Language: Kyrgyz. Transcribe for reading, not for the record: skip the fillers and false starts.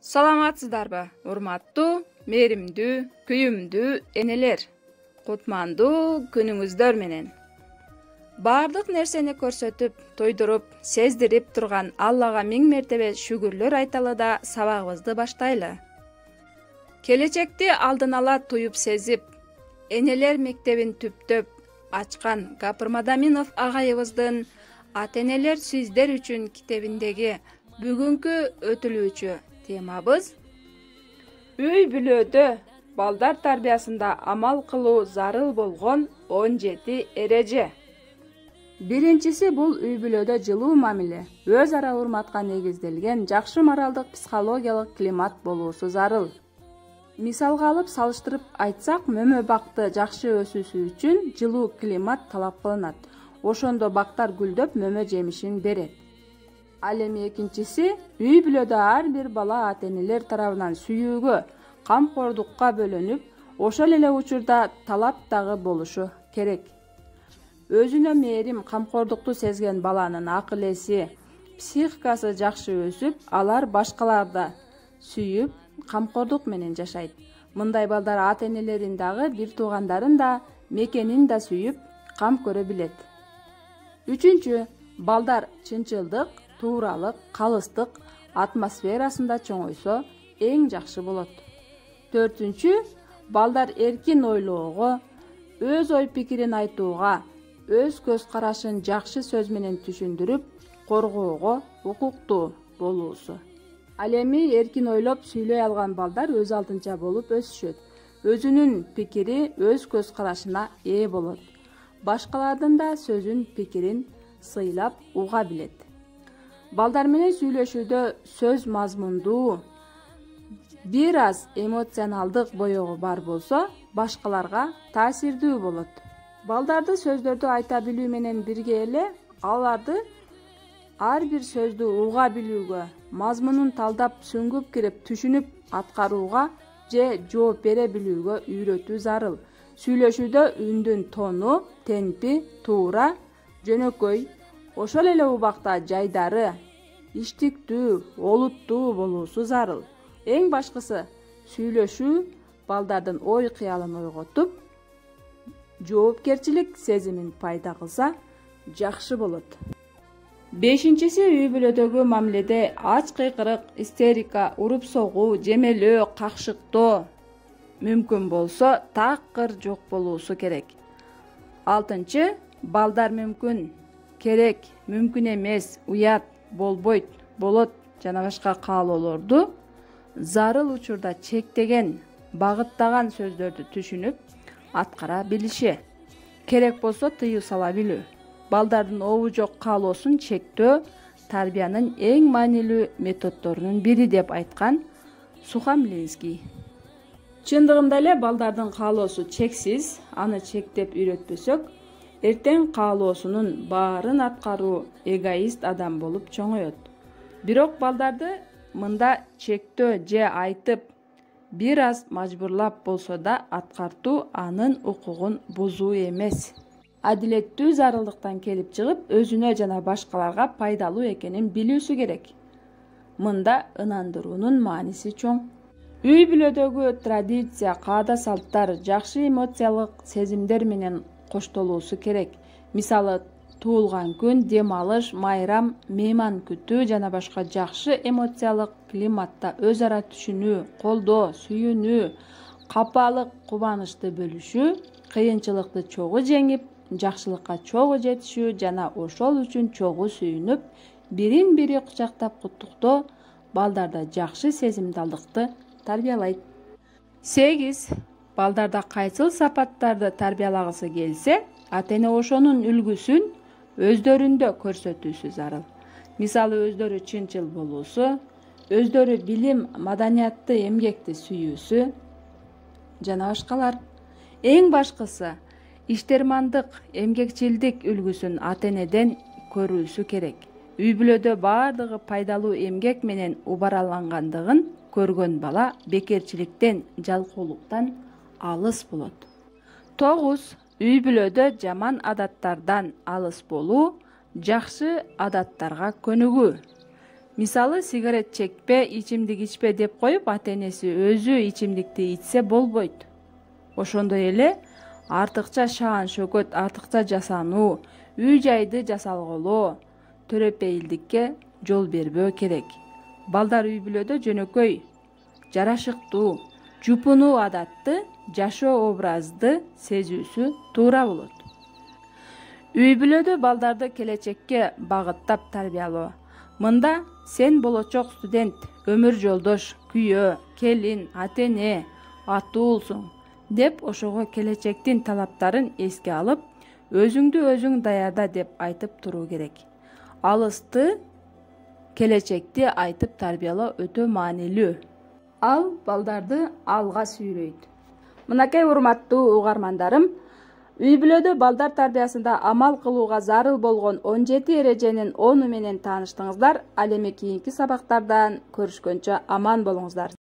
Саламатсыздарбы, урматтуу, мээримдүү, күйүмдүү энелер. Кутмандуу күнүңүздөр менен. Бардык нерсени көрсөтүп, тойдуруп, сездирип турган Аллага миң мертебе шүгүрлөр айталы да сабагыбызды баштайлы. Келечекти алдын ала туюп сезип, энелер мектебин түптөп ачкан Гапыр Мадаминов агайыбыздын «Ата-энелер сиздер үчүн» китебиндеги бүгүнкү өтүлүүчү темабыз үй бүлөдө балдар тарбиясында амал кылуу зарыл болгон 17 эреже. Биринчиси бул үй бүлөдө жылуу мамиле, өз ара урматка негизделген жакшы моралдык психологиялык климат болуусу зарыл. Мисалга алып салыштырып айтсак, мөмө бакты жакшы өсүүсү үчүн жылуу климат талап кылынат. Ошондо бактар гүлдөп мөмө жемишин берет. Ал эми экинчиси, үй бүлөдө ар бир бала ата-энелер тарабынан сүйүүгө, камкордукка бөлөнүп, ошол эле учурда талап дагы болушу керек. Өзүнө мээрим, камкордукту сезген баланын акыл эси, психикасы жакшы өсүп, алар башкаларды сүйүп, камкордук менен жашайт. Мындай балдар ата-энелерин дагы, бир туугандарын да, мекенин да сүйүп, кам көрө билет. Үчүнчү, балдар чынчылдык, тууралык, калыстык атмосферасында чоңойсо эң жакшы болот. Төртүнчү, балдар эркин ойлоого, өз ой пикирин айтууга, өз көз карашын жакшы сөз менен түшүндүрүп, коргоого укуктуу болуусу. Ал эми эркин ойлоп сүйлөй алган балдар өз алдынча болуп өсүшөт. Өзүнүн пикири, өз көз карашына ээ болот. Башкалардын да сөзүн, пикирин сыйлап уга билет. Балдар менен сүйлөшүүдө сөз мазмундуу, бир аз эмоционалдык боёгу бар болсо, башкаларга таасирдүү болот. Балдарды сөздөрдү айта билүү менен бирге эле аларды ар бир сөздү уга билүүгө, мазмунун талдап, сүңгүп кирип, түшүнүп аткарууга же жооп бере билүүгө үйрөтүү зарыл. Сүйлөшүүдө үндүн тону, темпи туура, жөнөкөй, ошол эле убакта жайдары, иштиктүү, олуттуу болуусу зарыл. Эң башкысы, сүйлөшүү балдардын ой кыялын ойготуп, жоопкерчилик сезимин пайда кылса жакшы болот. Бешинчиси, үй бүлөдөгү мамиледе ач кыйкырык, истерика, уруп согуу, жемелөө, какшыктоо мүмкүн болсо такыр жок болуусу керек. Алтынчы, балдар мүмкүн, керек, мүмкүн эмес, уят, болбойт, болот жана башка каалоолорду зарыл учурда чектеген, багыттаган сөздөрдү түшүнүп, аткара билиши. Керек болсо тыюу сала билүү. Балдардын обу жок каалоосун чектөө тарбиянын эң маанилүү методдорунун бири деп айткан Сухомлинский. Чындыгында эле балдардын каалоосу чексиз, аны чектеп үйрөтпөсөк, эртең каалоосунун баарын аткаруу эгоист адам болуп чоңоет. Бирок балдарды мында чектөө же айтып, бир аз мажбурлап болсо да аткартуу анын укугун бузуу эмес. Адилеттүү зарылдыктан келип чыгып, өзүнө жана башкаларга пайдалуу экенин билүүсү керек. Мында ынандыруунун мааниси чоң. Үй бүлөдөгү традиция, каада салттар жакшы эмоциялык сезимдер менен коштолуусу керек. Мисалы, туулган күн, дем алыш, майрам, мейман күтүү жана башка жакшы эмоциялык климатта өз ара түшүнүү, колдоо, сүйүнүү, капалык, кубанычты бөлүшүү, кыйынчылыкты чогуу жеңип, жакшылыкка чогуу жетишүү жана ошол үчүн чогуу сүйүнүп, бирин бири кучактап куттуктоо балдарда жакшы сезимдалдыкты тарбиялайт. 8. Балдарда кайсыл сапаттарды тарбиялагысы келсе, ата-эне ошонун үлгүсүн өздөрүндө көрсөтүүсү зарыл. Мисалы, өздөрү чынчыл болуусу, өздөрү билим, маданиятты, эмгекти сүйүүсү жана башкалар. Эң башкысы, иштермандык, эмгекчилдик үлгүсүн ата-энеден көрүүсү керек. Үй бүлөдө баардыгы пайдалуу эмгек менен убаралангандыгын көргөн бала бекерчиликтен, жалкоолуктан алыс болот. 9. Үй бүлөдө жаман адаттардан алыс болуу, жакшы адаттарга көнүгүү. Мисалы, сигарет чекпе, ичимдик ичпе деп коюп, ата энеси өзү ичимдикти ичсе болбойт. Ошондой эле артыкча шаан шөкөт, артыкча жасануу, үй жайды жасалголоо, төрөпейилдикке жол бербөө керек. Балдар үй бүлөдө жөнөкөй, жарашыктуу, жупунуу адатты, жашоо образды сезүүсү туура болот. Үй бүлөдө балдарды келечекке багыттап тарбиялоо. Мында сен болочок студент, өмүр жолдош, күйөө, келин, ата эне, атуулсуң деп ошого келечектин талаптарын эске алып, өзүңдү өзүң даярда деп айтып туруу керек. Алысты келечекти айтып тарбиялоо өтө маанилүү. Ал балдарды алга сүйрөйт. Мынакей урматтуу угармандарым, үй бүлөдө балдар тарбиясында амал кылууга зарыл болгон 17 эреженин 10 менен тааныштыңыздар. Ал эми кийинки сабактардан көрүшкөнчө аман болуңуздар.